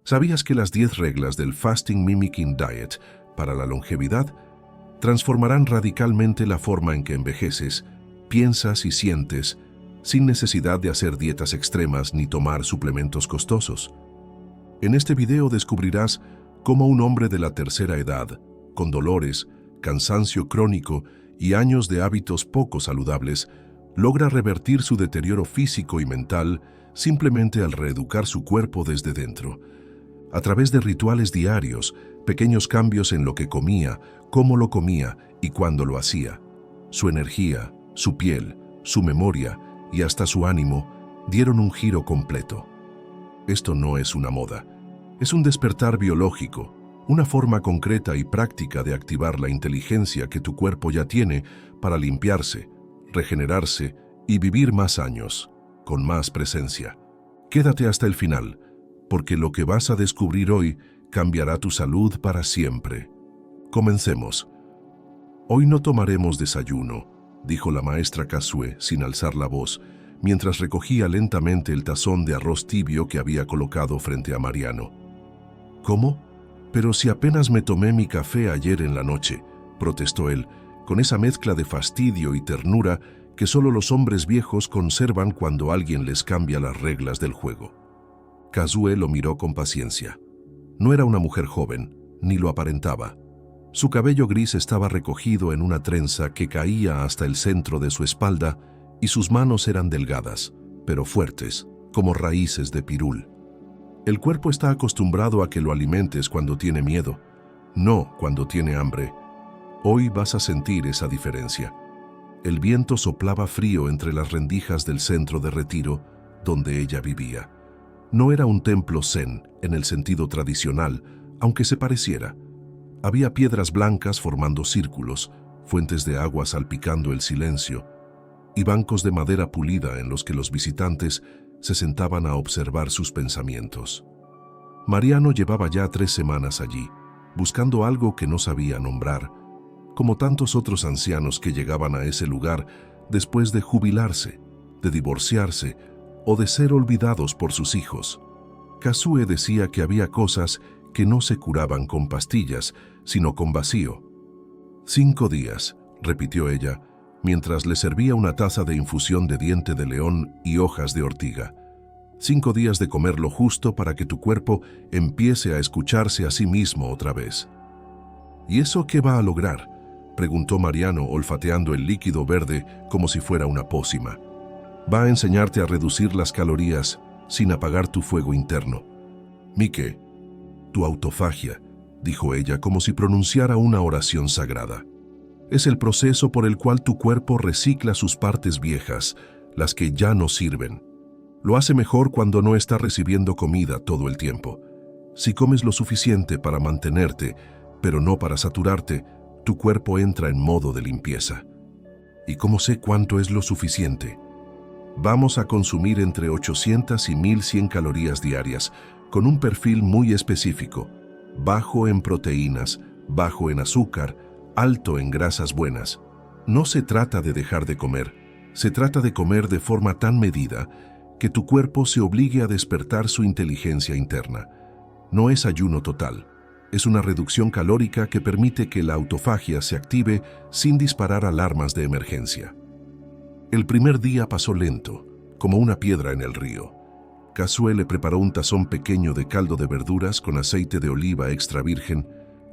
¿Sabías que las 10 reglas del Fasting Mimicking Diet para la longevidad transformarán radicalmente la forma en que envejeces, piensas y sientes, sin necesidad de hacer dietas extremas ni tomar suplementos costosos? En este video descubrirás cómo un hombre de la tercera edad, con dolores, cansancio crónico y años de hábitos poco saludables, logra revertir su deterioro físico y mental simplemente al reeducar su cuerpo desde dentro. A través de rituales diarios, pequeños cambios en lo que comía, cómo lo comía y cuándo lo hacía. Su energía, su piel, su memoria y hasta su ánimo dieron un giro completo. Esto no es una moda, es un despertar biológico, una forma concreta y práctica de activar la inteligencia que tu cuerpo ya tiene para limpiarse, regenerarse y vivir más años, con más presencia. Quédate hasta el final, porque lo que vas a descubrir hoy cambiará tu salud para siempre. Comencemos. Hoy no tomaremos desayuno, dijo la maestra Kasue sin alzar la voz, mientras recogía lentamente el tazón de arroz tibio que había colocado frente a Mariano. ¿Cómo? Pero si apenas me tomé mi café ayer en la noche, protestó él, con esa mezcla de fastidio y ternura que solo los hombres viejos conservan cuando alguien les cambia las reglas del juego. Kasue lo miró con paciencia. No era una mujer joven, ni lo aparentaba. Su cabello gris estaba recogido en una trenza que caía hasta el centro de su espalda y sus manos eran delgadas, pero fuertes, como raíces de pirul. El cuerpo está acostumbrado a que lo alimentes cuando tiene miedo, no cuando tiene hambre. Hoy vas a sentir esa diferencia. El viento soplaba frío entre las rendijas del centro de retiro donde ella vivía. No era un templo zen en el sentido tradicional, aunque se pareciera. Había piedras blancas formando círculos, fuentes de agua salpicando el silencio, y bancos de madera pulida en los que los visitantes se sentaban a observar sus pensamientos. Mariano llevaba ya 3 semanas allí, buscando algo que no sabía nombrar, como tantos otros ancianos que llegaban a ese lugar después de jubilarse, de divorciarse o de ser olvidados por sus hijos. Kasue decía que había cosas que no se curaban con pastillas, sino con vacío. 5 días, repitió ella, mientras le servía una taza de infusión de diente de león y hojas de ortiga. 5 días de comer lo justo para que tu cuerpo empiece a escucharse a sí mismo otra vez. ¿Y eso qué va a lograr?, preguntó Mariano, olfateando el líquido verde como si fuera una pócima. Va a enseñarte a reducir las calorías sin apagar tu fuego interno. Mike, tu autofagia, dijo ella como si pronunciara una oración sagrada. Es el proceso por el cual tu cuerpo recicla sus partes viejas, las que ya no sirven. Lo hace mejor cuando no está recibiendo comida todo el tiempo. Si comes lo suficiente para mantenerte, pero no para saturarte, tu cuerpo entra en modo de limpieza. ¿Y cómo sé cuánto es lo suficiente? Vamos a consumir entre 800 y 1100 calorías diarias, con un perfil muy específico, bajo en proteínas, bajo en azúcar, alto en grasas buenas. No se trata de dejar de comer, se trata de comer de forma tan medida que tu cuerpo se obligue a despertar su inteligencia interna. No es ayuno total, es una reducción calórica que permite que la autofagia se active sin disparar alarmas de emergencia. El primer día pasó lento, como una piedra en el río. Kasue le preparó un tazón pequeño de caldo de verduras con aceite de oliva extra virgen,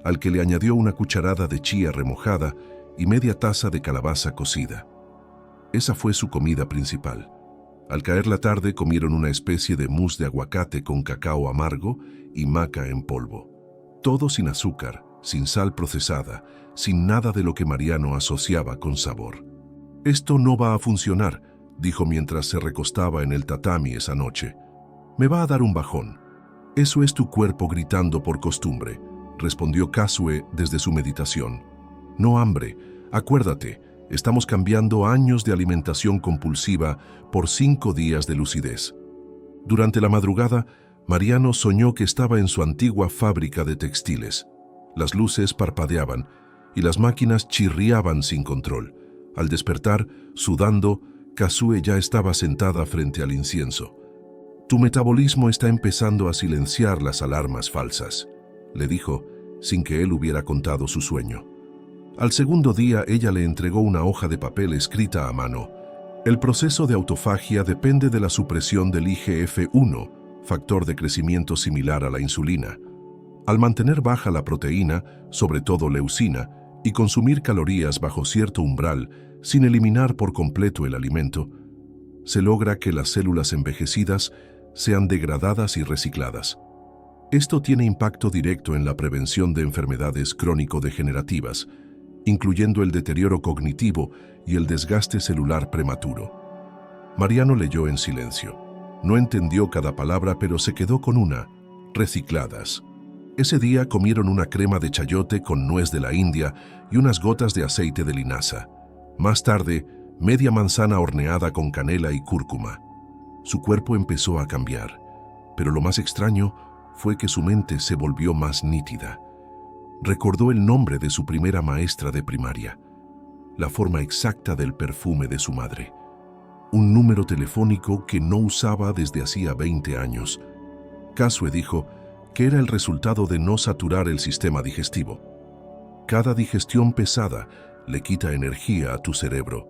al que le añadió una cucharada de chía remojada y media taza de calabaza cocida. Esa fue su comida principal. Al caer la tarde comieron una especie de mousse de aguacate con cacao amargo y maca en polvo. Todo sin azúcar, sin sal procesada, sin nada de lo que Mariano asociaba con sabor. Esto no va a funcionar, dijo mientras se recostaba en el tatami esa noche. Me va a dar un bajón. Eso es tu cuerpo gritando por costumbre, respondió Kasue desde su meditación. No hambre, acuérdate, estamos cambiando años de alimentación compulsiva por 5 días de lucidez. Durante la madrugada, Mariano soñó que estaba en su antigua fábrica de textiles. Las luces parpadeaban y las máquinas chirriaban sin control. Al despertar, sudando, Kasue ya estaba sentada frente al incienso. Tu metabolismo está empezando a silenciar las alarmas falsas, le dijo, sin que él hubiera contado su sueño. Al segundo día, ella le entregó una hoja de papel escrita a mano. El proceso de autofagia depende de la supresión del IGF-1, factor de crecimiento similar a la insulina. Al mantener baja la proteína, sobre todo leucina, y consumir calorías bajo cierto umbral, sin eliminar por completo el alimento, se logra que las células envejecidas sean degradadas y recicladas. Esto tiene impacto directo en la prevención de enfermedades crónico-degenerativas, incluyendo el deterioro cognitivo y el desgaste celular prematuro. Mariano leyó en silencio. No entendió cada palabra, pero se quedó con una: recicladas. Ese día comieron una crema de chayote con nuez de la India y unas gotas de aceite de linaza. Más tarde, media manzana horneada con canela y cúrcuma. Su cuerpo empezó a cambiar, pero lo más extraño fue que su mente se volvió más nítida. Recordó el nombre de su primera maestra de primaria, la forma exacta del perfume de su madre, un número telefónico que no usaba desde hacía 20 años. Kasue dijo que era el resultado de no saturar el sistema digestivo. Cada digestión pesada le quita energía a tu cerebro.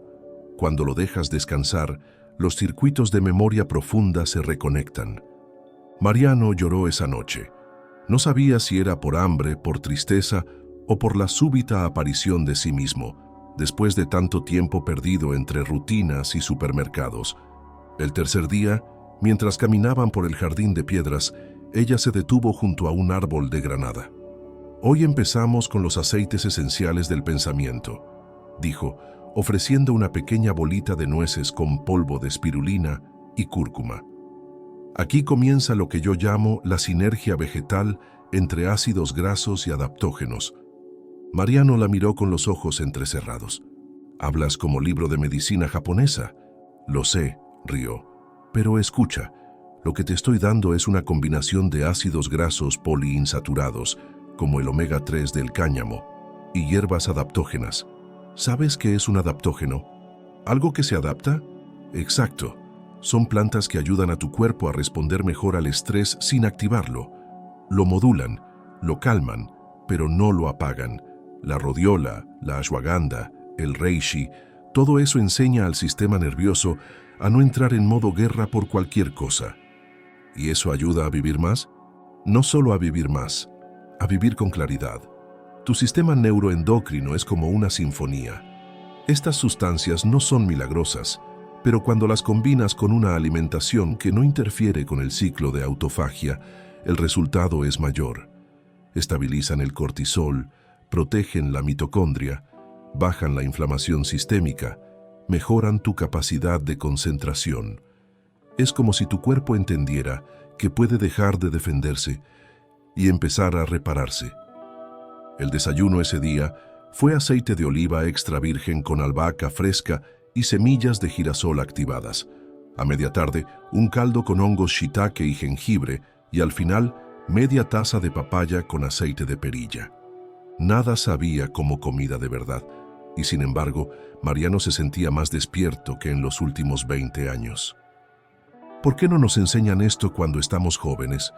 Cuando lo dejas descansar, los circuitos de memoria profunda se reconectan. Mariano lloró esa noche. No sabía si era por hambre, por tristeza o por la súbita aparición de sí mismo, después de tanto tiempo perdido entre rutinas y supermercados. El tercer día, mientras caminaban por el jardín de piedras, ella se detuvo junto a un árbol de granada. «Hoy empezamos con los aceites esenciales del pensamiento», dijo, ofreciendo una pequeña bolita de nueces con polvo de espirulina y cúrcuma. Aquí comienza lo que yo llamo la sinergia vegetal entre ácidos grasos y adaptógenos. Mariano la miró con los ojos entrecerrados. «Hablas como libro de medicina japonesa». «Lo sé», rió. «Pero escucha, lo que te estoy dando es una combinación de ácidos grasos poliinsaturados, como el omega 3 del cáñamo, y hierbas adaptógenas». «¿Sabes qué es un adaptógeno? ¿Algo que se adapta?» «Exacto. Son plantas que ayudan a tu cuerpo a responder mejor al estrés sin activarlo. Lo modulan, lo calman, pero no lo apagan. La rodiola, la ashwagandha, el reishi, todo eso enseña al sistema nervioso a no entrar en modo guerra por cualquier cosa. ¿Y eso ayuda a vivir más? No solo a vivir más, a vivir con claridad. Tu sistema neuroendocrino es como una sinfonía. Estas sustancias no son milagrosas, pero cuando las combinas con una alimentación que no interfiere con el ciclo de autofagia, el resultado es mayor. Estabilizan el cortisol, protegen la mitocondria, bajan la inflamación sistémica, mejoran tu capacidad de concentración. Es como si tu cuerpo entendiera que puede dejar de defenderse y empezar a repararse. El desayuno ese día fue aceite de oliva extra virgen con albahaca fresca y semillas de girasol activadas. A media tarde, un caldo con hongos shiitake y jengibre, y al final, media taza de papaya con aceite de perilla. Nada sabía como comida de verdad, y sin embargo, Mariano se sentía más despierto que en los últimos 20 años. «¿Por qué no nos enseñan esto cuando estamos jóvenes?»,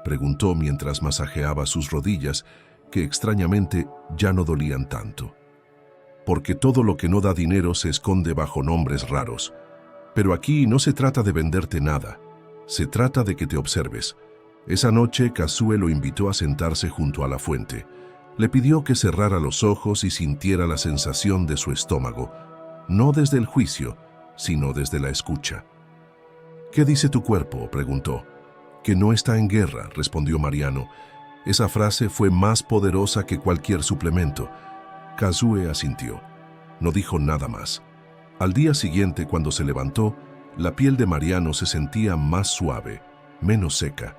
preguntó mientras masajeaba sus rodillas, que extrañamente ya no dolían tanto. «Porque todo lo que no da dinero se esconde bajo nombres raros. Pero aquí no se trata de venderte nada, se trata de que te observes». Esa noche, Kasue lo invitó a sentarse junto a la fuente. Le pidió que cerrara los ojos y sintiera la sensación de su estómago, no desde el juicio, sino desde la escucha. «¿Qué dice tu cuerpo?», preguntó. «Que no está en guerra», respondió Mariano. Esa frase fue más poderosa que cualquier suplemento. Kasue asintió. No dijo nada más. Al día siguiente, cuando se levantó, la piel de Mariano se sentía más suave, menos seca.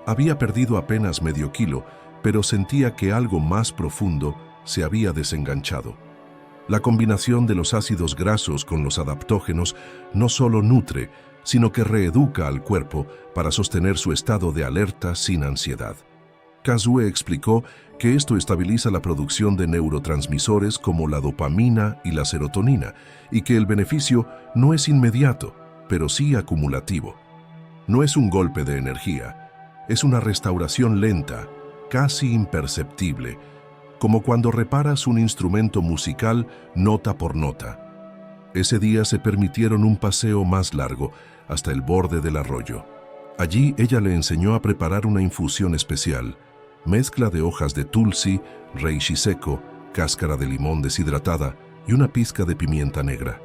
Había perdido apenas medio kilo, pero sentía que algo más profundo se había desenganchado. La combinación de los ácidos grasos con los adaptógenos no solo nutre, sino que reeduca al cuerpo para sostener su estado de alerta sin ansiedad. Kasue explicó que esto estabiliza la producción de neurotransmisores como la dopamina y la serotonina, y que el beneficio no es inmediato, pero sí acumulativo. No es un golpe de energía, es una restauración lenta, casi imperceptible, como cuando reparas un instrumento musical nota por nota. Ese día se permitieron un paseo más largo, hasta el borde del arroyo. Allí ella le enseñó a preparar una infusión especial, mezcla de hojas de tulsi, reishi seco, cáscara de limón deshidratada y una pizca de pimienta negra.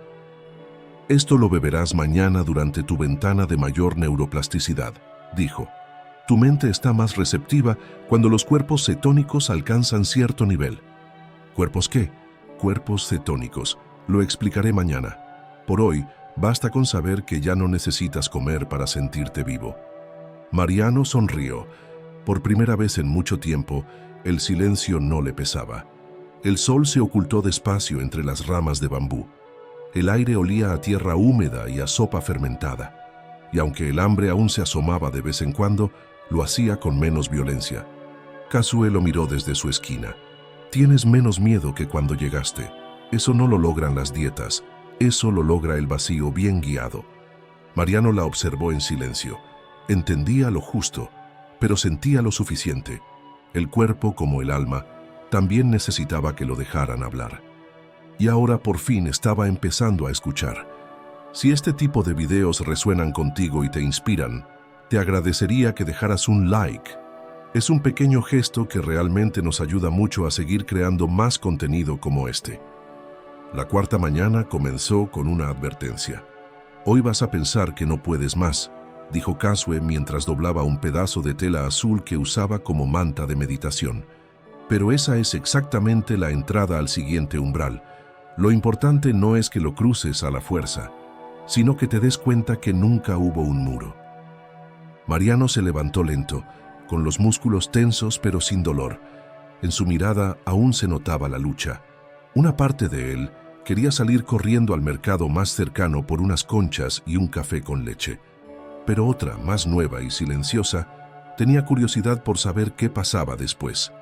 Esto lo beberás mañana durante tu ventana de mayor neuroplasticidad, dijo. Tu mente está más receptiva cuando los cuerpos cetónicos alcanzan cierto nivel. ¿Cuerpos qué? Cuerpos cetónicos. Lo explicaré mañana. Por hoy, basta con saber que ya no necesitas comer para sentirte vivo. Mariano sonrió. Por primera vez en mucho tiempo, el silencio no le pesaba. El sol se ocultó despacio entre las ramas de bambú. El aire olía a tierra húmeda y a sopa fermentada. Y aunque el hambre aún se asomaba de vez en cuando, lo hacía con menos violencia. Kasue lo miró desde su esquina. Tienes menos miedo que cuando llegaste. Eso no lo logran las dietas. Eso lo logra el vacío bien guiado. Mariano la observó en silencio. Entendía lo justo, pero sentía lo suficiente. El cuerpo, como el alma, también necesitaba que lo dejaran hablar. Y ahora por fin estaba empezando a escuchar. Si este tipo de videos resuenan contigo y te inspiran, te agradecería que dejaras un like. Es un pequeño gesto que realmente nos ayuda mucho a seguir creando más contenido como este. La cuarta mañana comenzó con una advertencia. Hoy vas a pensar que no puedes más, dijo Kasue mientras doblaba un pedazo de tela azul que usaba como manta de meditación. Pero esa es exactamente la entrada al siguiente umbral. Lo importante no es que lo cruces a la fuerza, sino que te des cuenta que nunca hubo un muro. Mariano se levantó lento, con los músculos tensos pero sin dolor. En su mirada aún se notaba la lucha. Una parte de él quería salir corriendo al mercado más cercano por unas conchas y un café con leche. Pero otra, más nueva y silenciosa, tenía curiosidad por saber qué pasaba después.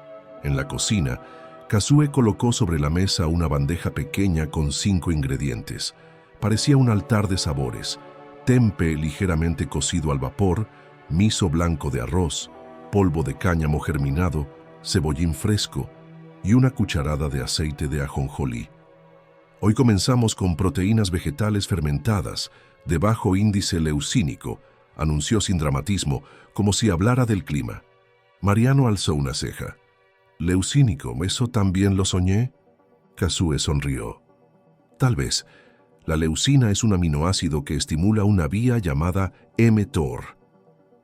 En la cocina, Kasue colocó sobre la mesa una bandeja pequeña con 5 ingredientes. Parecía un altar de sabores: tempe ligeramente cocido al vapor, miso blanco de arroz, polvo de cáñamo germinado, cebollín fresco y una cucharada de aceite de ajonjolí. Hoy comenzamos con proteínas vegetales fermentadas de bajo índice leucínico, anunció sin dramatismo, como si hablara del clima. Mariano alzó una ceja. ¿Leucínico? ¿Eso también lo soñé? Kasue sonrió. Tal vez. La leucina es un aminoácido que estimula una vía llamada mTOR.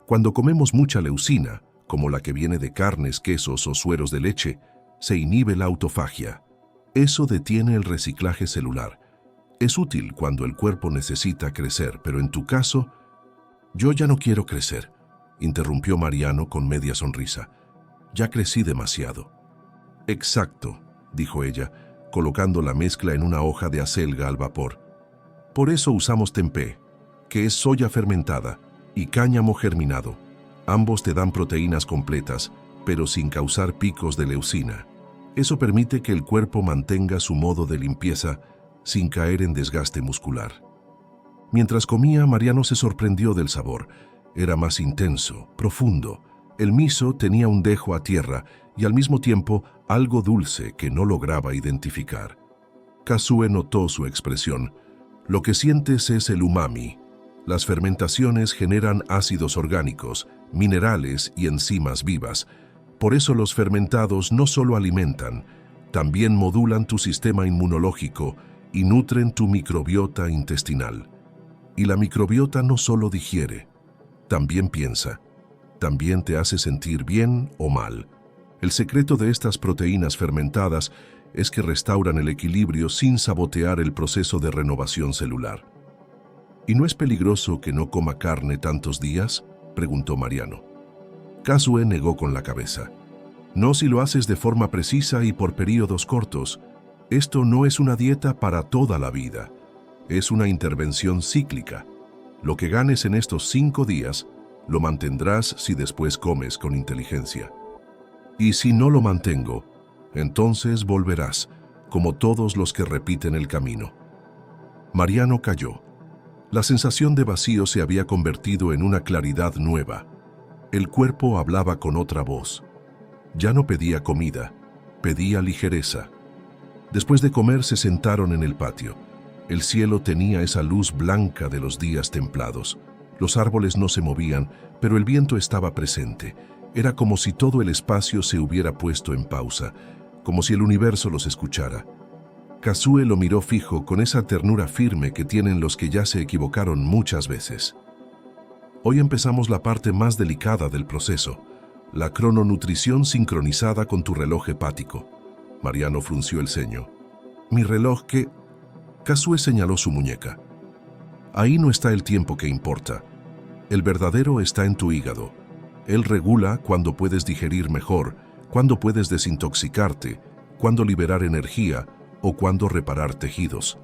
Cuando comemos mucha leucina, como la que viene de carnes, quesos o sueros de leche, se inhibe la autofagia. Eso detiene el reciclaje celular. Es útil cuando el cuerpo necesita crecer, pero en tu caso, yo ya no quiero crecer, interrumpió Mariano con media sonrisa. Ya crecí demasiado. Exacto, dijo ella, colocando la mezcla en una hoja de acelga al vapor. Por eso usamos tempeh, que es soya fermentada, y cáñamo germinado. Ambos te dan proteínas completas, pero sin causar picos de leucina. Eso permite que el cuerpo mantenga su modo de limpieza sin caer en desgaste muscular. Mientras comía, Mariano se sorprendió del sabor. Era más intenso, profundo. El miso tenía un dejo a tierra y al mismo tiempo algo dulce que no lograba identificar. Kasue notó su expresión. Lo que sientes es el umami. Las fermentaciones generan ácidos orgánicos, minerales y enzimas vivas. Por eso los fermentados no solo alimentan, también modulan tu sistema inmunológico y nutren tu microbiota intestinal. Y la microbiota no solo digiere, también piensa. También te hace sentir bien o mal. El secreto de estas proteínas fermentadas es que restauran el equilibrio sin sabotear el proceso de renovación celular. ¿Y no es peligroso que no coma carne tantos días?, preguntó Mariano. Kasue negó con la cabeza. No si lo haces de forma precisa y por períodos cortos. Esto no es una dieta para toda la vida. Es una intervención cíclica. Lo que ganes en estos 5 días, lo mantendrás si después comes con inteligencia. Y si no lo mantengo, entonces volverás, como todos los que repiten el camino. Mariano calló. La sensación de vacío se había convertido en una claridad nueva. El cuerpo hablaba con otra voz. Ya no pedía comida, pedía ligereza. Después de comer se sentaron en el patio. El cielo tenía esa luz blanca de los días templados. Los árboles no se movían, pero el viento estaba presente. Era como si todo el espacio se hubiera puesto en pausa, como si el universo los escuchara. Kazue lo miró fijo con esa ternura firme que tienen los que ya se equivocaron muchas veces. Hoy empezamos la parte más delicada del proceso, la crononutrición sincronizada con tu reloj hepático. Mariano frunció el ceño. ¿Mi reloj qué? Kazue señaló su muñeca. Ahí no está el tiempo que importa. El verdadero está en tu hígado. Él regula cuándo puedes digerir mejor, cuándo puedes desintoxicarte, cuándo liberar energía o cuándo reparar tejidos.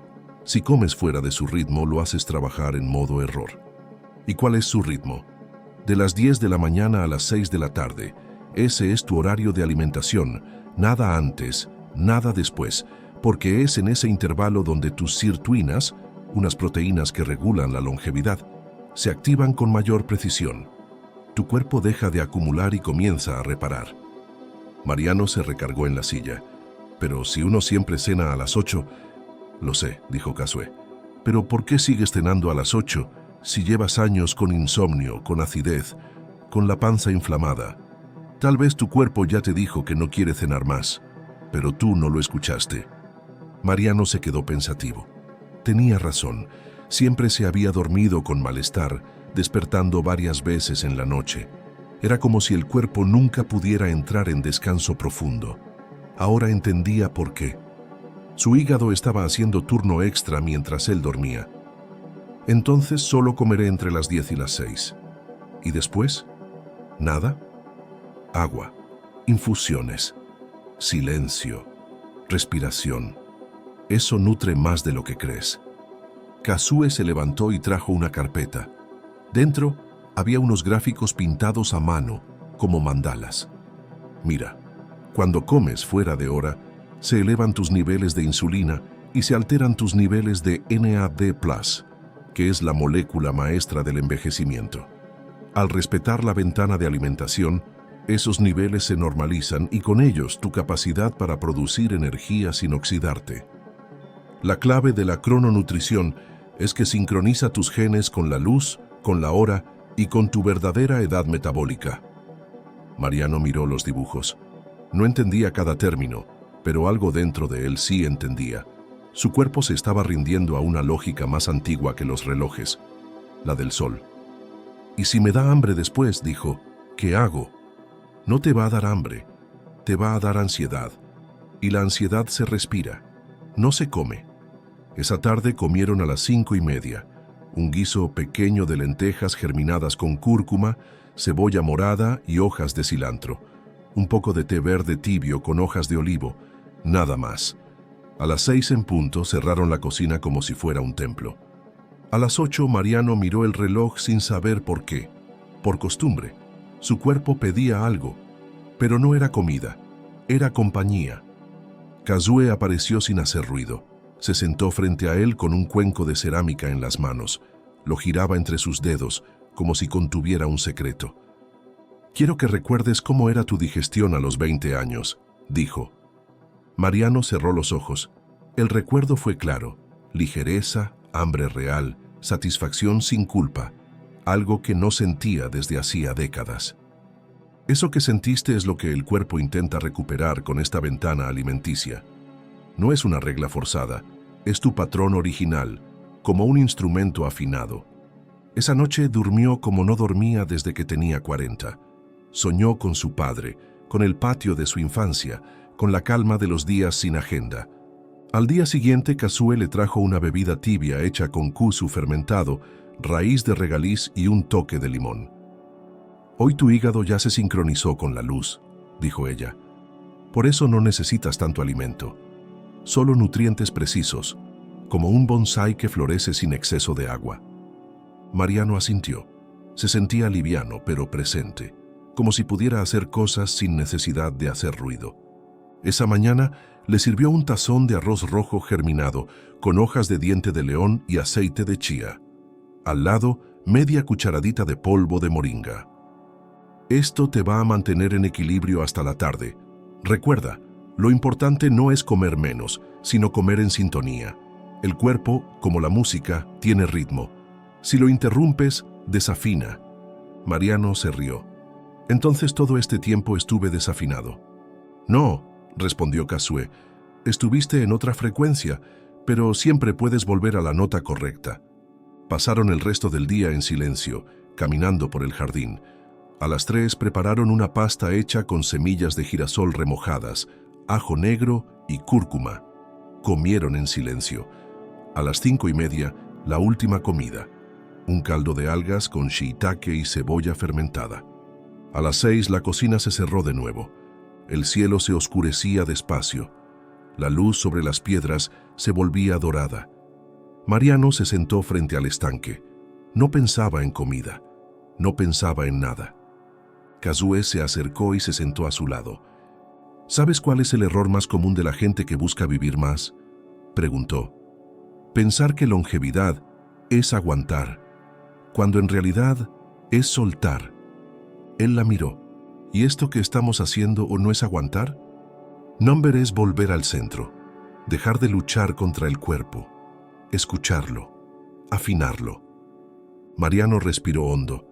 Si comes fuera de su ritmo, lo haces trabajar en modo error. ¿Y cuál es su ritmo? De las 10 de la mañana a las 6 de la tarde. Ese es tu horario de alimentación. Nada antes, nada después, porque es en ese intervalo donde tus sirtuinas, unas proteínas que regulan la longevidad, se activan con mayor precisión. Tu cuerpo deja de acumular y comienza a reparar. Mariano se recargó en la silla. Pero si uno siempre cena a las 8... Lo sé, dijo Kazue. Pero ¿por qué sigues cenando a las 8 si llevas años con insomnio, con acidez, con la panza inflamada? Tal vez tu cuerpo ya te dijo que no quiere cenar más, pero tú no lo escuchaste. Mariano se quedó pensativo. Tenía razón. Siempre se había dormido con malestar, despertando varias veces en la noche. Era como si el cuerpo nunca pudiera entrar en descanso profundo. Ahora entendía por qué. Su hígado estaba haciendo turno extra mientras él dormía. Entonces solo comeré entre las 10 y las 6. ¿Y después? ¿Nada? Agua, infusiones, silencio, respiración. Eso nutre más de lo que crees. Kazue se levantó y trajo una carpeta. Dentro había unos gráficos pintados a mano, como mandalas. Mira. Cuando comes fuera de hora, se elevan tus niveles de insulina y se alteran tus niveles de NAD+, que es la molécula maestra del envejecimiento. Al respetar la ventana de alimentación, esos niveles se normalizan y con ellos tu capacidad para producir energía sin oxidarte. La clave de la crononutrición es que sincroniza tus genes con la luz, con la hora y con tu verdadera edad metabólica. Mariano miró los dibujos. No entendía cada término, pero algo dentro de él sí entendía. Su cuerpo se estaba rindiendo a una lógica más antigua que los relojes, la del sol. «Y si me da hambre después», dijo, «¿qué hago?» No te va a dar hambre, te va a dar ansiedad. Y la ansiedad se respira, no se come. Esa tarde comieron a las 5:30, un guiso pequeño de lentejas germinadas con cúrcuma, cebolla morada y hojas de cilantro. Un poco de té verde tibio con hojas de olivo, nada más. A las 6 en punto cerraron la cocina como si fuera un templo. A las 8 Mariano miró el reloj sin saber por qué. Por costumbre. Su cuerpo pedía algo, pero no era comida, era compañía. Kazue apareció sin hacer ruido. Se sentó frente a él con un cuenco de cerámica en las manos. Lo giraba entre sus dedos, como si contuviera un secreto. «Quiero que recuerdes cómo era tu digestión a los 20 años», dijo. Mariano cerró los ojos. El recuerdo fue claro. Ligereza, hambre real, satisfacción sin culpa. Algo que no sentía desde hacía décadas. Eso que sentiste es lo que el cuerpo intenta recuperar con esta ventana alimenticia. No es una regla forzada, es tu patrón original, como un instrumento afinado. Esa noche durmió como no dormía desde que tenía 40. Soñó con su padre, con el patio de su infancia, con la calma de los días sin agenda. Al día siguiente, Kazue le trajo una bebida tibia hecha con kuzu fermentado, raíz de regaliz y un toque de limón. «Hoy tu hígado ya se sincronizó con la luz», dijo ella. «Por eso no necesitas tanto alimento. Solo nutrientes precisos, como un bonsái que florece sin exceso de agua». Mariano asintió. Se sentía liviano, pero presente, como si pudiera hacer cosas sin necesidad de hacer ruido. Esa mañana le sirvió un tazón de arroz rojo germinado, con hojas de diente de león y aceite de chía. Al lado, media cucharadita de polvo de moringa. Esto te va a mantener en equilibrio hasta la tarde. Recuerda, lo importante no es comer menos, sino comer en sintonía. El cuerpo, como la música, tiene ritmo. Si lo interrumpes, desafina. Mariano se rió. Entonces todo este tiempo estuve desafinado. No, respondió Kasue. Estuviste en otra frecuencia, pero siempre puedes volver a la nota correcta. Pasaron el resto del día en silencio, caminando por el jardín. A las 3 prepararon una pasta hecha con semillas de girasol remojadas, ajo negro y cúrcuma. Comieron en silencio. A las 5:30, la última comida. Un caldo de algas con shiitake y cebolla fermentada. A las 6 la cocina se cerró de nuevo. El cielo se oscurecía despacio. La luz sobre las piedras se volvía dorada. Mariano se sentó frente al estanque. No pensaba en comida. No pensaba en nada. Kasue se acercó y se sentó a su lado. ¿Sabes cuál es el error más común de la gente que busca vivir más?, preguntó. Pensar que longevidad es aguantar, cuando en realidad es soltar. Él la miró. ¿Y esto que estamos haciendo o no es aguantar? Number es volver al centro, dejar de luchar contra el cuerpo, escucharlo, afinarlo. Mariano respiró hondo.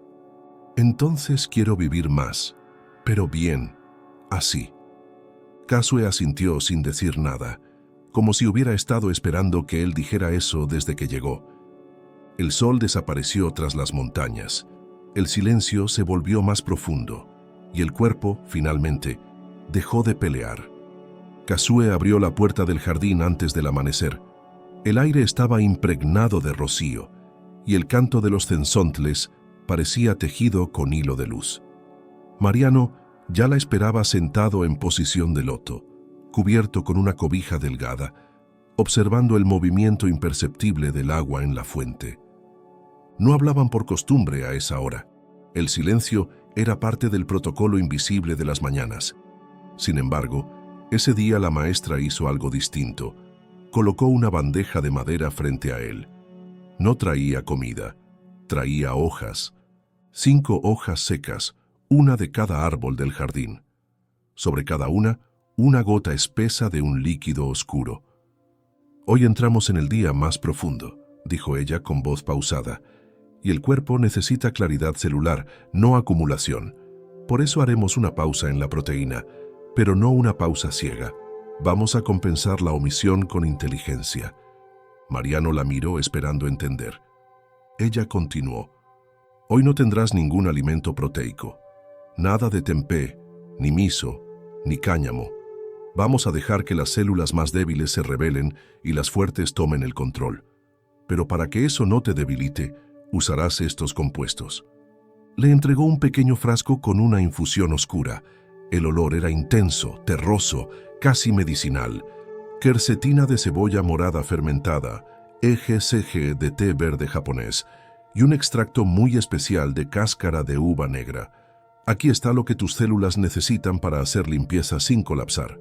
Entonces quiero vivir más, pero bien, así. Kasue asintió sin decir nada, como si hubiera estado esperando que él dijera eso desde que llegó. El sol desapareció tras las montañas. El silencio se volvió más profundo, y el cuerpo, finalmente, dejó de pelear. Kasue abrió la puerta del jardín antes del amanecer. El aire estaba impregnado de rocío, y el canto de los cenzontles parecía tejido con hilo de luz. Mariano ya la esperaba sentado en posición de loto, cubierto con una cobija delgada, observando el movimiento imperceptible del agua en la fuente. No hablaban por costumbre a esa hora. El silencio era parte del protocolo invisible de las mañanas. Sin embargo, ese día la maestra hizo algo distinto. Colocó una bandeja de madera frente a él. No traía comida, traía hojas. 5 hojas secas, una de cada árbol del jardín. Sobre cada una gota espesa de un líquido oscuro. Hoy entramos en el día más profundo, dijo ella con voz pausada, y el cuerpo necesita claridad celular, no acumulación. Por eso haremos una pausa en la proteína, pero no una pausa ciega. Vamos a compensar la omisión con inteligencia. Mariano la miró esperando entender. Ella continuó. Hoy no tendrás ningún alimento proteico. Nada de tempeh, ni miso, ni cáñamo. Vamos a dejar que las células más débiles se rebelen y las fuertes tomen el control. Pero para que eso no te debilite, usarás estos compuestos. Le entregó un pequeño frasco con una infusión oscura. El olor era intenso, terroso, casi medicinal. Quercetina de cebolla morada fermentada, EGCG de té verde japonés y un extracto muy especial de cáscara de uva negra. Aquí está lo que tus células necesitan para hacer limpieza sin colapsar.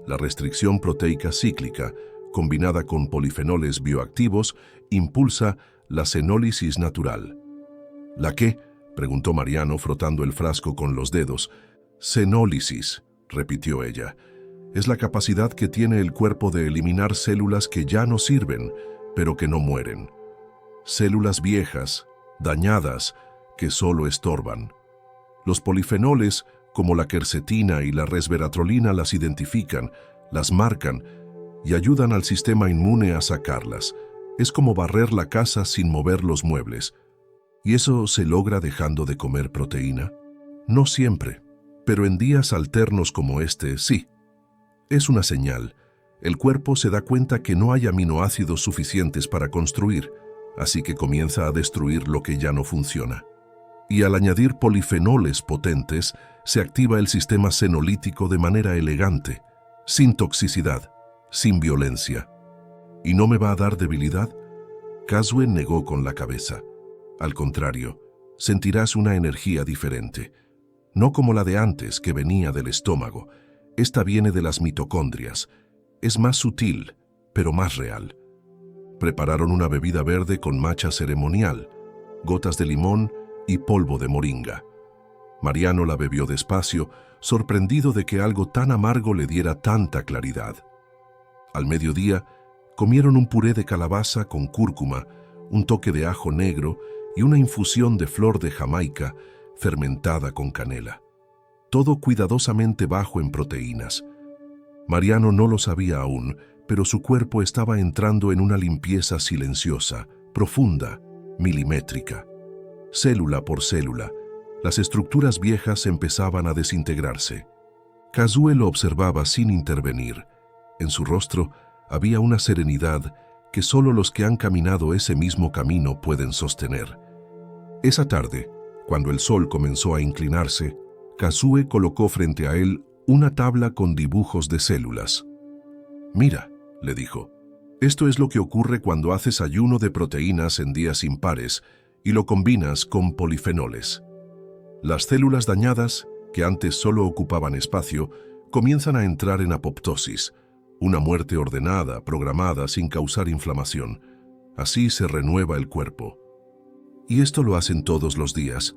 La restricción proteica cíclica, combinada con polifenoles bioactivos, impulsa la cenólisis natural. ¿La qué?, preguntó Mariano frotando el frasco con los dedos. Cenólisis, repitió ella. Es la capacidad que tiene el cuerpo de eliminar células que ya no sirven, pero que no mueren. Células viejas, dañadas, que solo estorban. Los polifenoles, como la quercetina y la resveratrolina, las identifican, las marcan y ayudan al sistema inmune a sacarlas. Es como barrer la casa sin mover los muebles. ¿Y eso se logra dejando de comer proteína? No siempre, pero en días alternos como este, sí. Es una señal. El cuerpo se da cuenta que no hay aminoácidos suficientes para construir, así que comienza a destruir lo que ya no funciona. Y al añadir polifenoles potentes, se activa el sistema senolítico de manera elegante, sin toxicidad, sin violencia. ¿Y no me va a dar debilidad? Kasue negó con la cabeza. Al contrario, sentirás una energía diferente. No como la de antes, que venía del estómago. Esta viene de las mitocondrias. Es más sutil, pero más real. Prepararon una bebida verde con matcha ceremonial, gotas de limón y polvo de moringa. Mariano la bebió despacio, sorprendido de que algo tan amargo le diera tanta claridad. Al mediodía, comieron un puré de calabaza con cúrcuma, un toque de ajo negro y una infusión de flor de Jamaica fermentada con canela. Todo cuidadosamente bajo en proteínas. Mariano no lo sabía aún, pero su cuerpo estaba entrando en una limpieza silenciosa, profunda, milimétrica. Célula por célula, las estructuras viejas empezaban a desintegrarse. Kazue lo observaba sin intervenir. En su rostro había una serenidad que solo los que han caminado ese mismo camino pueden sostener. Esa tarde, cuando el sol comenzó a inclinarse, Kazue colocó frente a él una tabla con dibujos de células. «Mira», le dijo, «esto es lo que ocurre cuando haces ayuno de proteínas en días impares y lo combinas con polifenoles. Las células dañadas, que antes solo ocupaban espacio, comienzan a entrar en apoptosis, una muerte ordenada, programada, sin causar inflamación. Así se renueva el cuerpo. Y esto lo hacen todos los días.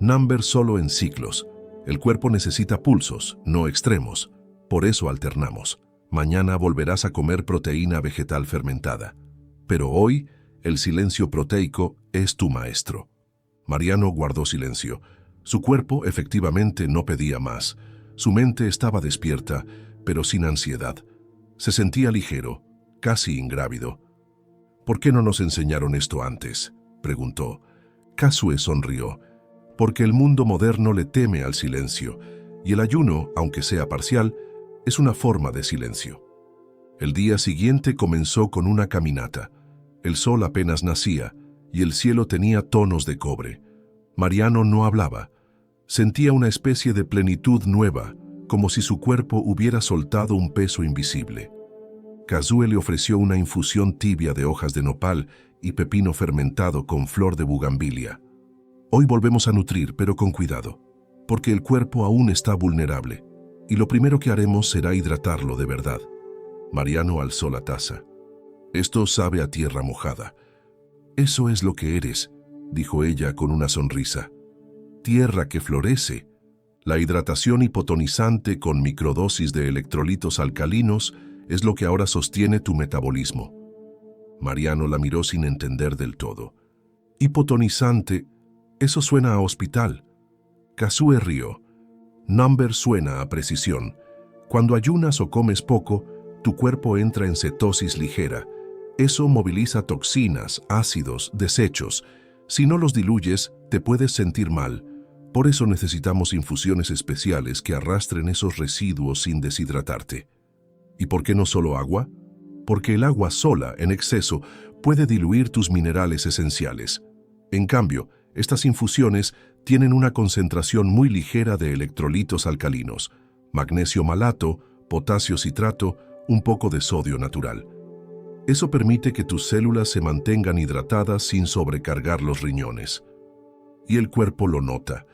Number solo en ciclos. El cuerpo necesita pulsos, no extremos. Por eso alternamos. Mañana volverás a comer proteína vegetal fermentada. Pero hoy, el silencio proteico es tu maestro». Mariano guardó silencio. Su cuerpo efectivamente no pedía más. Su mente estaba despierta, pero sin ansiedad. Se sentía ligero, casi ingrávido. «¿Por qué no nos enseñaron esto antes?», preguntó. Kazue sonrió. «Porque el mundo moderno le teme al silencio, y el ayuno, aunque sea parcial, es una forma de silencio». El día siguiente comenzó con una caminata. El sol apenas nacía, y el cielo tenía tonos de cobre. Mariano no hablaba. Sentía una especie de plenitud nueva, como si su cuerpo hubiera soltado un peso invisible. Kazue le ofreció una infusión tibia de hojas de nopal y pepino fermentado con flor de bugambilia. «Hoy volvemos a nutrir, pero con cuidado, porque el cuerpo aún está vulnerable, y lo primero que haremos será hidratarlo de verdad». Mariano alzó la taza. «Esto sabe a tierra mojada». «Eso es lo que eres», dijo ella con una sonrisa. «Tierra que florece». La hidratación hipotonizante con microdosis de electrolitos alcalinos es lo que ahora sostiene tu metabolismo. Mariano la miró sin entender del todo. «Hipotonizante, eso suena a hospital». Kazue rió. «Number suena a precisión. Cuando ayunas o comes poco, tu cuerpo entra en cetosis ligera. Eso moviliza toxinas, ácidos, desechos. Si no los diluyes, te puedes sentir mal. Por eso necesitamos infusiones especiales que arrastren esos residuos sin deshidratarte». ¿Y por qué no solo agua? Porque el agua sola, en exceso, puede diluir tus minerales esenciales. En cambio, estas infusiones tienen una concentración muy ligera de electrolitos alcalinos, magnesio malato, potasio citrato, un poco de sodio natural. Eso permite que tus células se mantengan hidratadas sin sobrecargar los riñones. Y el cuerpo lo nota,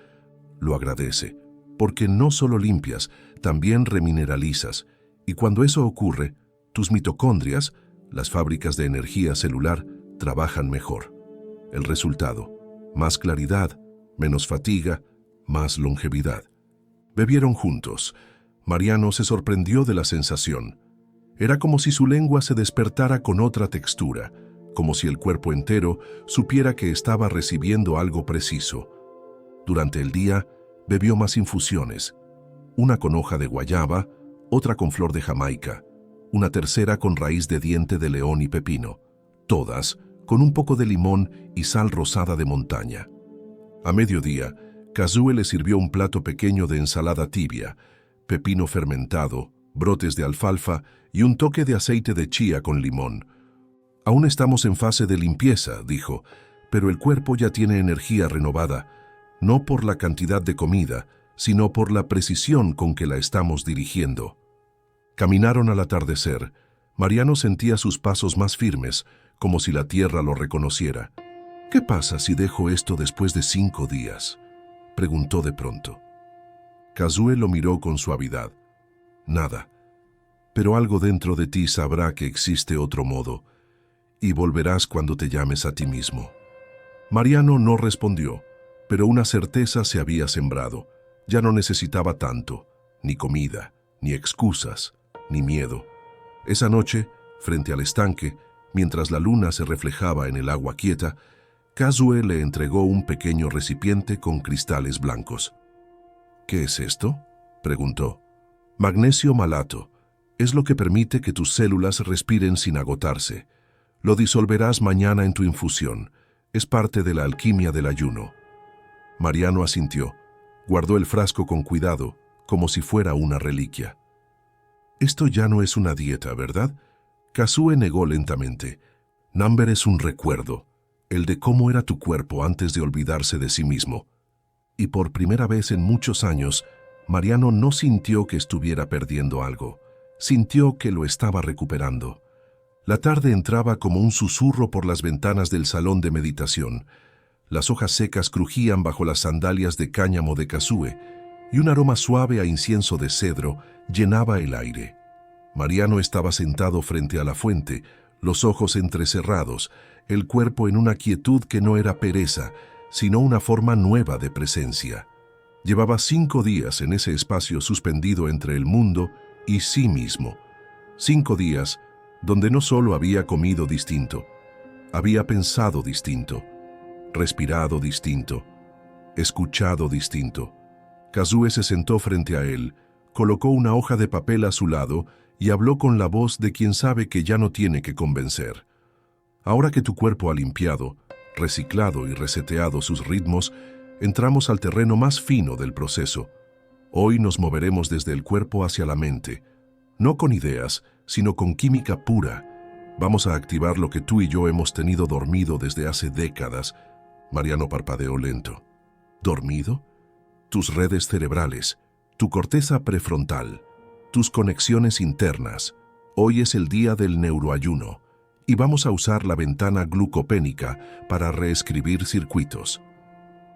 lo agradece, porque no solo limpias, también remineralizas, y cuando eso ocurre, tus mitocondrias, las fábricas de energía celular, trabajan mejor. El resultado: más claridad, menos fatiga, más longevidad. Bebieron juntos. Mariano se sorprendió de la sensación. Era como si su lengua se despertara con otra textura, como si el cuerpo entero supiera que estaba recibiendo algo preciso. Durante el día, bebió más infusiones, una con hoja de guayaba, otra con flor de Jamaica, una tercera con raíz de diente de león y pepino, todas con un poco de limón y sal rosada de montaña. A mediodía, Kazue le sirvió un plato pequeño de ensalada tibia, pepino fermentado, brotes de alfalfa y un toque de aceite de chía con limón. «Aún estamos en fase de limpieza», dijo, «pero el cuerpo ya tiene energía renovada, no por la cantidad de comida, sino por la precisión con que la estamos dirigiendo». Caminaron al atardecer. Mariano sentía sus pasos más firmes, como si la tierra lo reconociera. «¿Qué pasa si dejo esto después de 5 días?» preguntó de pronto. Kazue lo miró con suavidad. «Nada, pero algo dentro de ti sabrá que existe otro modo, y volverás cuando te llames a ti mismo». Mariano no respondió, pero una certeza se había sembrado. Ya no necesitaba tanto, ni comida, ni excusas, ni miedo. Esa noche, frente al estanque, mientras la luna se reflejaba en el agua quieta, Kazue le entregó un pequeño recipiente con cristales blancos. «¿Qué es esto?», preguntó. «Magnesio malato. Es lo que permite que tus células respiren sin agotarse. Lo disolverás mañana en tu infusión. Es parte de la alquimia del ayuno». Mariano asintió. Guardó el frasco con cuidado, como si fuera una reliquia. «Esto ya no es una dieta, ¿verdad?», Kazue negó lentamente. «Number es un recuerdo, el de cómo era tu cuerpo antes de olvidarse de sí mismo». Y por primera vez en muchos años, Mariano no sintió que estuviera perdiendo algo. Sintió que lo estaba recuperando. La tarde entraba como un susurro por las ventanas del salón de meditación. Las hojas secas crujían bajo las sandalias de cáñamo de Kazue, y un aroma suave a incienso de cedro llenaba el aire. Mariano estaba sentado frente a la fuente, los ojos entrecerrados, el cuerpo en una quietud que no era pereza, sino una forma nueva de presencia. Llevaba 5 días en ese espacio suspendido entre el mundo y sí mismo. 5 días donde no solo había comido distinto, había pensado distinto, respirado distinto, escuchado distinto. Kazue se sentó frente a él, colocó una hoja de papel a su lado y habló con la voz de quien sabe que ya no tiene que convencer. «Ahora que tu cuerpo ha limpiado, reciclado y reseteado sus ritmos, entramos al terreno más fino del proceso. Hoy nos moveremos desde el cuerpo hacia la mente, no con ideas, sino con química pura. Vamos a activar lo que tú y yo hemos tenido dormido desde hace décadas». Mariano parpadeó lento. «¿Dormido? Tus redes cerebrales, tu corteza prefrontal, tus conexiones internas. Hoy es el día del neuroayuno y vamos a usar la ventana glucopénica para reescribir circuitos».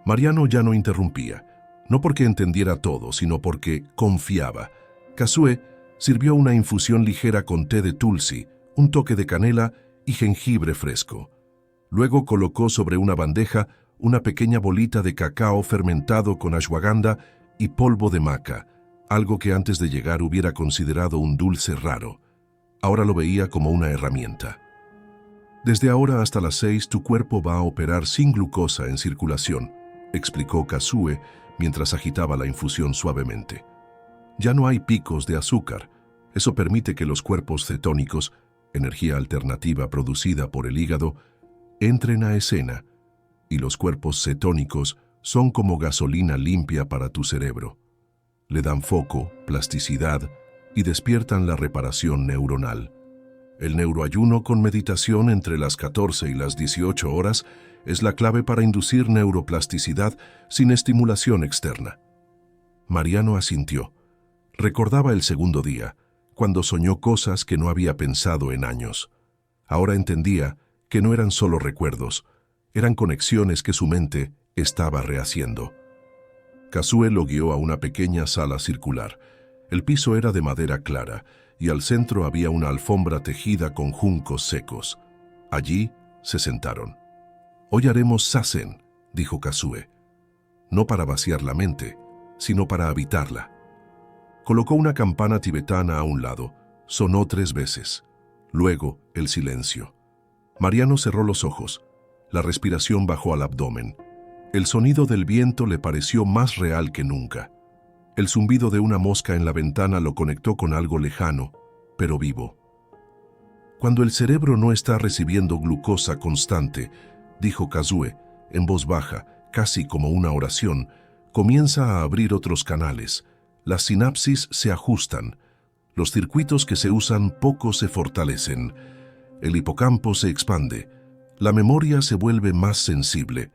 Mariano ya no interrumpía, no porque entendiera todo, sino porque confiaba. Kazue sirvió una infusión ligera con té de tulsi, un toque de canela y jengibre fresco. Luego colocó sobre una bandeja una pequeña bolita de cacao fermentado con ashwagandha y polvo de maca, algo que antes de llegar hubiera considerado un dulce raro. Ahora lo veía como una herramienta. «Desde ahora hasta las 6 tu cuerpo va a operar sin glucosa en circulación», explicó Kazue mientras agitaba la infusión suavemente. «Ya no hay picos de azúcar. Eso permite que los cuerpos cetónicos, energía alternativa producida por el hígado, entren a escena, y los cuerpos cetónicos son como gasolina limpia para tu cerebro. Le dan foco, plasticidad y despiertan la reparación neuronal. El neuroayuno con meditación entre las 14 y las 18 horas es la clave para inducir neuroplasticidad sin estimulación externa». Mariano asintió. Recordaba el segundo día, cuando soñó cosas que no había pensado en años. Ahora entendía que no eran solo recuerdos, eran conexiones que su mente estaba rehaciendo. Kazue lo guió a una pequeña sala circular. El piso era de madera clara y al centro había una alfombra tejida con juncos secos. Allí se sentaron. «Hoy haremos zazen», dijo Kazue. «No para vaciar la mente, sino para habitarla». Colocó una campana tibetana a un lado. Sonó 3 veces. Luego, el silencio. Mariano cerró los ojos. La respiración bajó al abdomen. El sonido del viento le pareció más real que nunca. El zumbido de una mosca en la ventana lo conectó con algo lejano, pero vivo. «Cuando el cerebro no está recibiendo glucosa constante», dijo Kazue, en voz baja, casi como una oración, «comienza a abrir otros canales. Las sinapsis se ajustan. Los circuitos que se usan poco se fortalecen. El hipocampo se expande. La memoria se vuelve más sensible.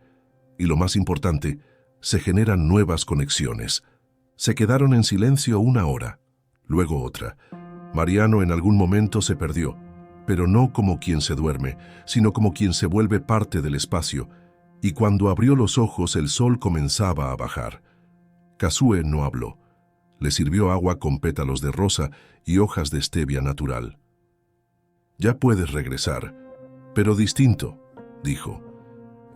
Y lo más importante, se generan nuevas conexiones». Se quedaron en silencio 1 hora, luego otra. Mariano en algún momento se perdió, pero no como quien se duerme, sino como quien se vuelve parte del espacio, y cuando abrió los ojos el sol comenzaba a bajar. Kazue no habló. Le sirvió agua con pétalos de rosa y hojas de stevia natural. «Ya puedes regresar, pero distinto», dijo.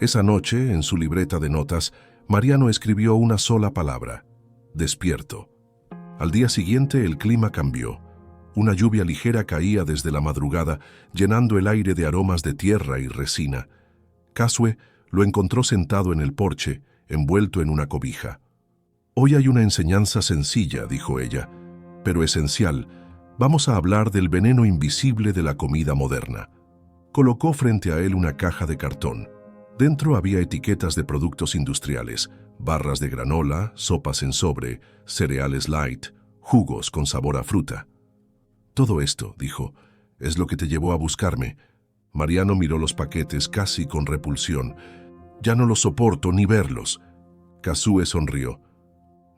Esa noche, en su libreta de notas, Mariano escribió una sola palabra: despierto. Al día siguiente el clima cambió. Una lluvia ligera caía desde la madrugada, llenando el aire de aromas de tierra y resina. Kasue lo encontró sentado en el porche, envuelto en una cobija. «Hoy hay una enseñanza sencilla», dijo ella, «pero esencial. Vamos a hablar del veneno invisible de la comida moderna». Colocó frente a él una caja de cartón. Dentro había etiquetas de productos industriales, barras de granola, sopas en sobre, cereales light, jugos con sabor a fruta. «Todo esto», dijo, «es lo que te llevó a buscarme». Mariano miró los paquetes casi con repulsión. «Ya no los soporto ni verlos». Kasue sonrió.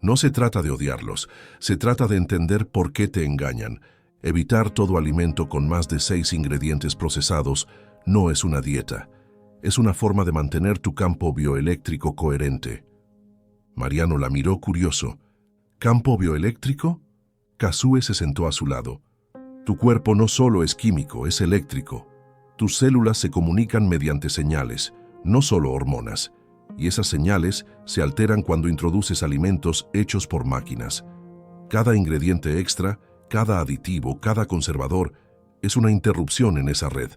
«No se trata de odiarlos, se trata de entender por qué te engañan. Evitar todo alimento con más de 6 ingredientes procesados no es una dieta. Es una forma de mantener tu campo bioeléctrico coherente». Mariano la miró curioso. «¿Campo bioeléctrico?» Kasue se sentó a su lado. «Tu cuerpo no solo es químico, es eléctrico. Tus células se comunican mediante señales, no solo hormonas. Y esas señales se alteran cuando introduces alimentos hechos por máquinas. Cada ingrediente extra, cada aditivo, cada conservador, es una interrupción en esa red.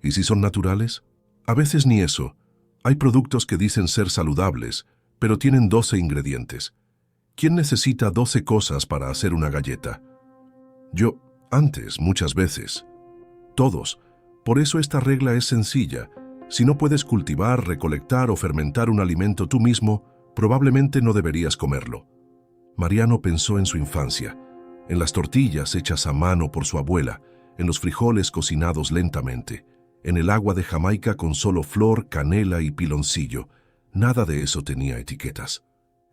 ¿Y si son naturales? A veces ni eso. Hay productos que dicen ser saludables, pero tienen 12 ingredientes. ¿Quién necesita 12 cosas para hacer una galleta? Yo, antes, muchas veces. Todos. Por eso esta regla es sencilla. Si no puedes cultivar, recolectar o fermentar un alimento tú mismo, probablemente no deberías comerlo. Mariano pensó en su infancia, en las tortillas hechas a mano por su abuela, en los frijoles cocinados lentamente, en el agua de Jamaica con solo flor, canela y piloncillo. Nada de eso tenía etiquetas.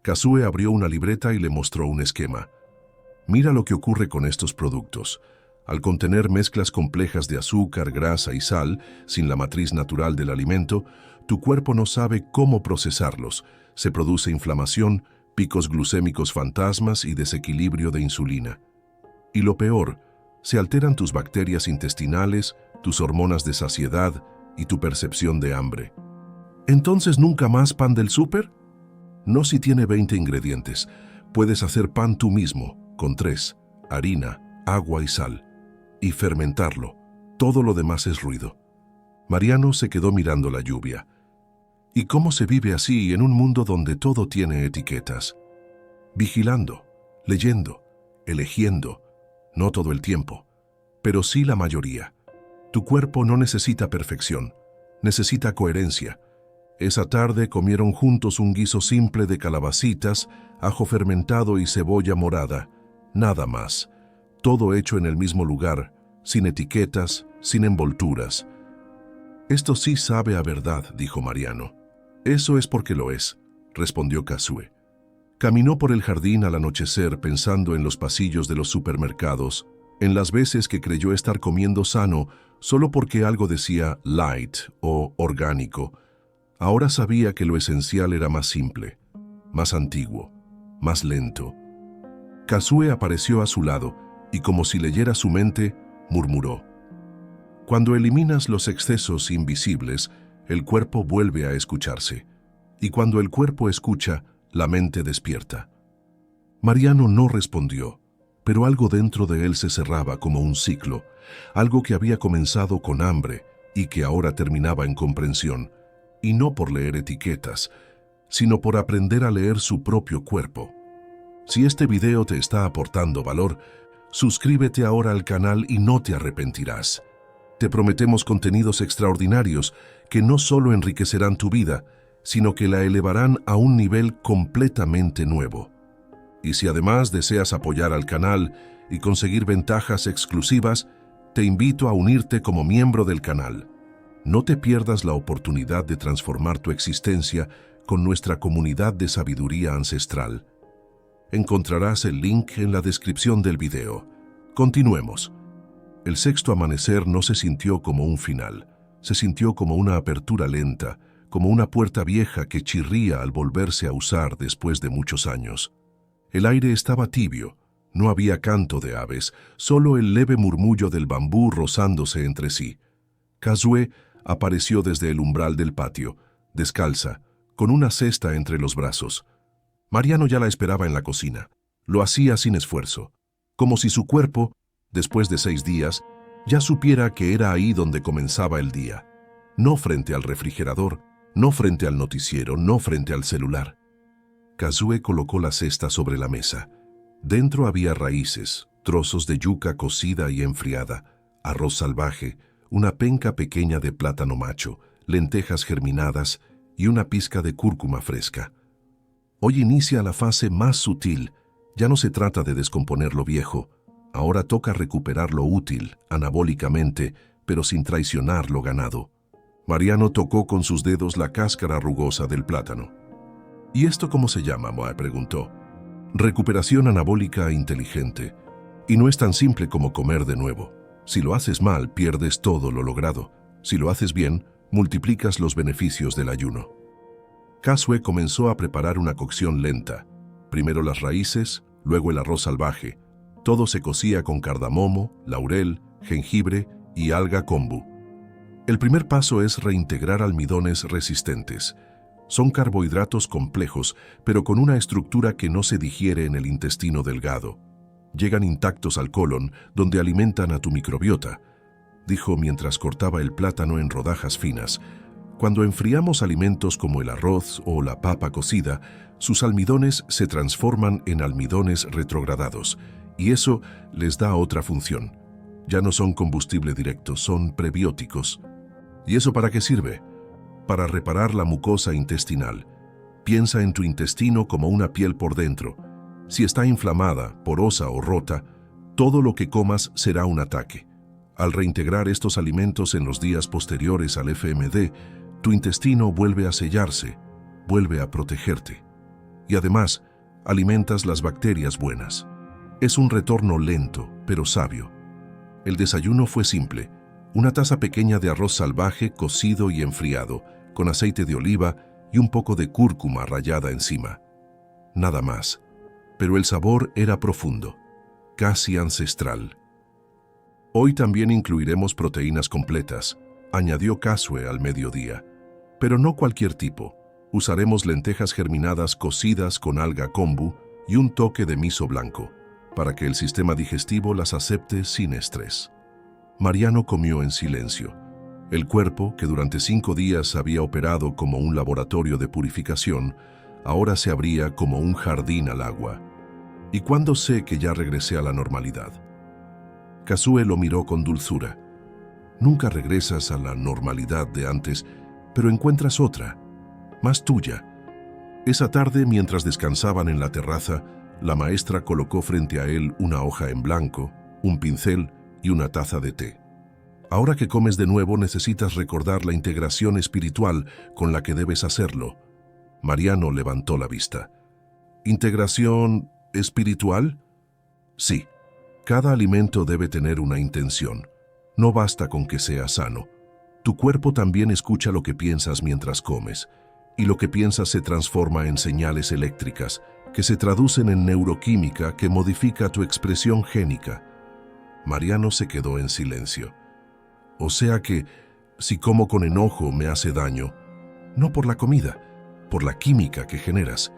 Kasue abrió una libreta y le mostró un esquema. «Mira lo que ocurre con estos productos. Al contener mezclas complejas de azúcar, grasa y sal, sin la matriz natural del alimento, tu cuerpo no sabe cómo procesarlos. Se produce inflamación, picos glucémicos fantasmas y desequilibrio de insulina. Y lo peor, se alteran tus bacterias intestinales, tus hormonas de saciedad y tu percepción de hambre». «¿Entonces nunca más pan del súper?» «No si tiene 20 ingredientes. Puedes hacer pan tú mismo, con 3, harina, agua y sal. Y fermentarlo. Todo lo demás es ruido». Mariano se quedó mirando la lluvia. ¿Y cómo se vive así en un mundo donde todo tiene etiquetas? Vigilando, leyendo, eligiendo. No todo el tiempo, pero sí la mayoría. Tu cuerpo no necesita perfección, necesita coherencia. Esa tarde comieron juntos un guiso simple de calabacitas, ajo fermentado y cebolla morada. Nada más. Todo hecho en el mismo lugar, sin etiquetas, sin envolturas. «Esto sí sabe a verdad», dijo Mariano. «Eso es porque lo es», respondió Kasue. Caminó por el jardín al anochecer pensando en los pasillos de los supermercados, en las veces que creyó estar comiendo sano solo porque algo decía light o orgánico. Ahora sabía que lo esencial era más simple, más antiguo, más lento. Kasue apareció a su lado y, como si leyera su mente, murmuró: «Cuando eliminas los excesos invisibles, el cuerpo vuelve a escucharse. Y cuando el cuerpo escucha, la mente despierta». Mariano no respondió, pero algo dentro de él se cerraba como un ciclo, algo que había comenzado con hambre y que ahora terminaba en comprensión, y no por leer etiquetas, sino por aprender a leer su propio cuerpo. Si este video te está aportando valor, suscríbete ahora al canal y no te arrepentirás. Te prometemos contenidos extraordinarios que no solo enriquecerán tu vida, sino que la elevarán a un nivel completamente nuevo. Y si además deseas apoyar al canal y conseguir ventajas exclusivas, te invito a unirte como miembro del canal. No te pierdas la oportunidad de transformar tu existencia con nuestra comunidad de sabiduría ancestral. Encontrarás el link en la descripción del video. Continuemos. El sexto amanecer no se sintió como un final, se sintió como una apertura lenta, como una puerta vieja que chirría al volverse a usar después de muchos años. El aire estaba tibio, no había canto de aves, solo el leve murmullo del bambú rozándose entre sí. Kasue apareció desde el umbral del patio, descalza, con una cesta entre los brazos. Mariano ya la esperaba en la cocina. Lo hacía sin esfuerzo, como si su cuerpo, después de 6 días, ya supiera que era ahí donde comenzaba el día. No frente al refrigerador, no frente al noticiero, no frente al celular. Kazue colocó la cesta sobre la mesa. Dentro había raíces, trozos de yuca cocida y enfriada, arroz salvaje, una penca pequeña de plátano macho, lentejas germinadas y una pizca de cúrcuma fresca. Hoy inicia la fase más sutil. Ya no se trata de descomponer lo viejo. Ahora toca recuperar lo útil, anabólicamente, pero sin traicionar lo ganado. Mariano tocó con sus dedos la cáscara rugosa del plátano. ¿Y esto cómo se llama?, me preguntó. Recuperación anabólica inteligente. Y no es tan simple como comer de nuevo. Si lo haces mal, pierdes todo lo logrado. Si lo haces bien, multiplicas los beneficios del ayuno. Kazue comenzó a preparar una cocción lenta. Primero las raíces, luego el arroz salvaje. Todo se cocía con cardamomo, laurel, jengibre y alga kombu. El primer paso es reintegrar almidones resistentes. Son carbohidratos complejos, pero con una estructura que no se digiere en el intestino delgado. Llegan intactos al colon, donde alimentan a tu microbiota, dijo mientras cortaba el plátano en rodajas finas. Cuando enfriamos alimentos como el arroz o la papa cocida, sus almidones se transforman en almidones retrogradados, y eso les da otra función. Ya no son combustible directo, son prebióticos. ¿Y eso para qué sirve? Para reparar la mucosa intestinal. Piensa en tu intestino como una piel por dentro. Si está inflamada, porosa o rota, todo lo que comas será un ataque. Al reintegrar estos alimentos en los días posteriores al FMD, tu intestino vuelve a sellarse, vuelve a protegerte. Y además, alimentas las bacterias buenas. Es un retorno lento, pero sabio. El desayuno fue simple. Una taza pequeña de arroz salvaje cocido y enfriado, con aceite de oliva y un poco de cúrcuma rallada encima. Nada más. Pero el sabor era profundo, casi ancestral. Hoy también incluiremos proteínas completas, añadió Kazue al mediodía. Pero no cualquier tipo. Usaremos lentejas germinadas cocidas con alga kombu y un toque de miso blanco, para que el sistema digestivo las acepte sin estrés. Mariano comió en silencio. El cuerpo, que durante 5 días había operado como un laboratorio de purificación, ahora se abría como un jardín al agua. ¿Y cuándo sé que ya regresé a la normalidad? Kazue lo miró con dulzura. Nunca regresas a la normalidad de antes, pero encuentras otra, más tuya. Esa tarde, mientras descansaban en la terraza, la maestra colocó frente a él una hoja en blanco, un pincel y una taza de té. Ahora que comes de nuevo, necesitas recordar la integración espiritual con la que debes hacerlo. Mariano levantó la vista. ¿Integración espiritual? Sí. Cada alimento debe tener una intención. No basta con que sea sano. Tu cuerpo también escucha lo que piensas mientras comes, y lo que piensas se transforma en señales eléctricas, que se traducen en neuroquímica que modifica tu expresión génica. Mariano se quedó en silencio. O sea que, si como con enojo me hace daño, no por la comida, por la química que generas.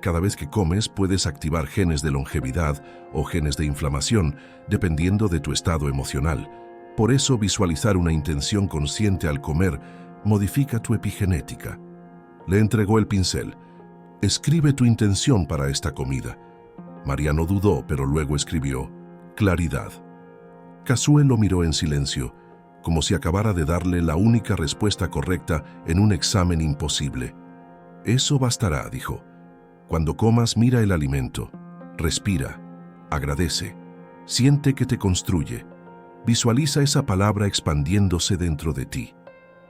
Cada vez que comes puedes activar genes de longevidad o genes de inflamación, dependiendo de tu estado emocional. Por eso visualizar una intención consciente al comer modifica tu epigenética. Le entregó el pincel. Escribe tu intención para esta comida. Mariano dudó, pero luego escribió: claridad. Kazue lo miró en silencio, como si acabara de darle la única respuesta correcta en un examen imposible. Eso bastará, dijo. Cuando comas, mira el alimento, respira, agradece, siente que te construye. Visualiza esa palabra expandiéndose dentro de ti.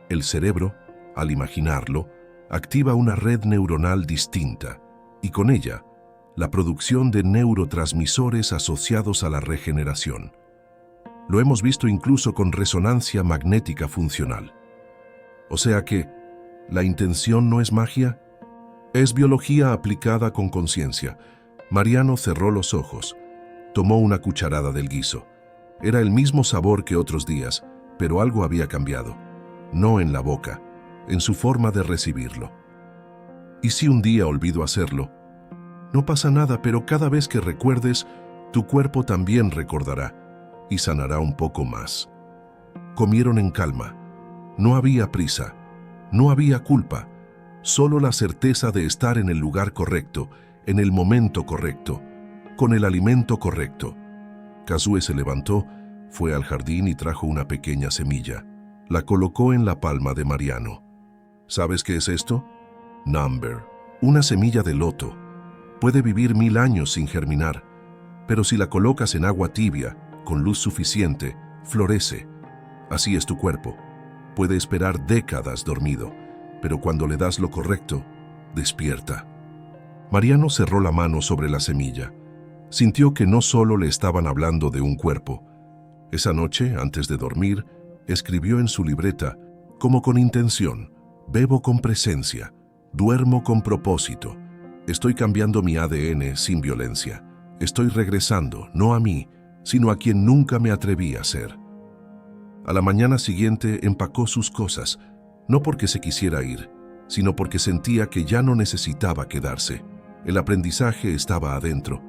El cerebro, al imaginarlo, activa una red neuronal distinta y con ella, la producción de neurotransmisores asociados a la regeneración. Lo hemos visto incluso con resonancia magnética funcional. O sea que, ¿la intención no es magia? Es biología aplicada con conciencia. Mariano cerró los ojos. Tomó una cucharada del guiso. Era el mismo sabor que otros días, pero algo había cambiado. No en la boca, en su forma de recibirlo. Y si un día olvido hacerlo, no pasa nada, pero cada vez que recuerdes, tu cuerpo también recordará y sanará un poco más. Comieron en calma. No había prisa, no había culpa, solo la certeza de estar en el lugar correcto, en el momento correcto, con el alimento correcto. Kazue se levantó, fue al jardín y trajo una pequeña semilla. La colocó en la palma de Mariano. ¿Sabes qué es esto? Number, una semilla de loto. Puede vivir 1000 años sin germinar, pero si la colocas en agua tibia, con luz suficiente, florece. Así es tu cuerpo. Puede esperar décadas dormido, pero cuando le das lo correcto, despierta. Mariano cerró la mano sobre la semilla. Sintió que no solo le estaban hablando de un cuerpo. Esa noche, antes de dormir, escribió en su libreta, como con intención: bebo con presencia, duermo con propósito, estoy cambiando mi ADN sin violencia, estoy regresando, no a mí, sino a quien nunca me atreví a ser. A la mañana siguiente empacó sus cosas, no porque se quisiera ir, sino porque sentía que ya no necesitaba quedarse. El aprendizaje estaba adentro.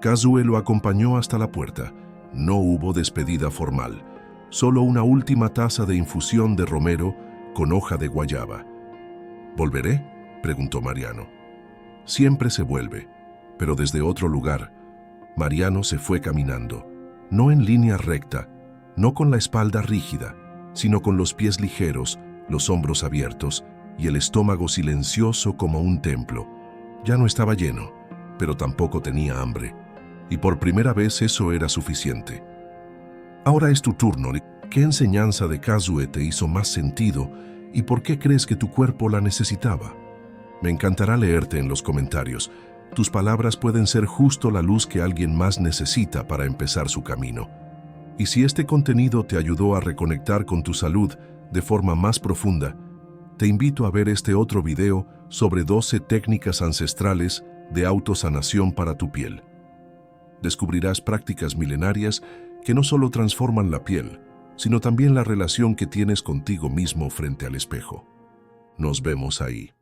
Kazue lo acompañó hasta la puerta. No hubo despedida formal, solo una última taza de infusión de romero con hoja de guayaba. ¿Volveré?, preguntó Mariano. Siempre se vuelve, pero desde otro lugar. Mariano se fue caminando, no en línea recta, no con la espalda rígida, sino con los pies ligeros, los hombros abiertos y el estómago silencioso como un templo. Ya no estaba lleno, pero tampoco tenía hambre, y por primera vez eso era suficiente. Ahora es tu turno. ¿Qué enseñanza de Kazue te hizo más sentido y por qué crees que tu cuerpo la necesitaba? Me encantará leerte en los comentarios. Tus palabras pueden ser justo la luz que alguien más necesita para empezar su camino. Y si este contenido te ayudó a reconectar con tu salud de forma más profunda, te invito a ver este otro video sobre 12 técnicas ancestrales de autosanación para tu piel. Descubrirás prácticas milenarias que no solo transforman la piel, sino también la relación que tienes contigo mismo frente al espejo. Nos vemos ahí.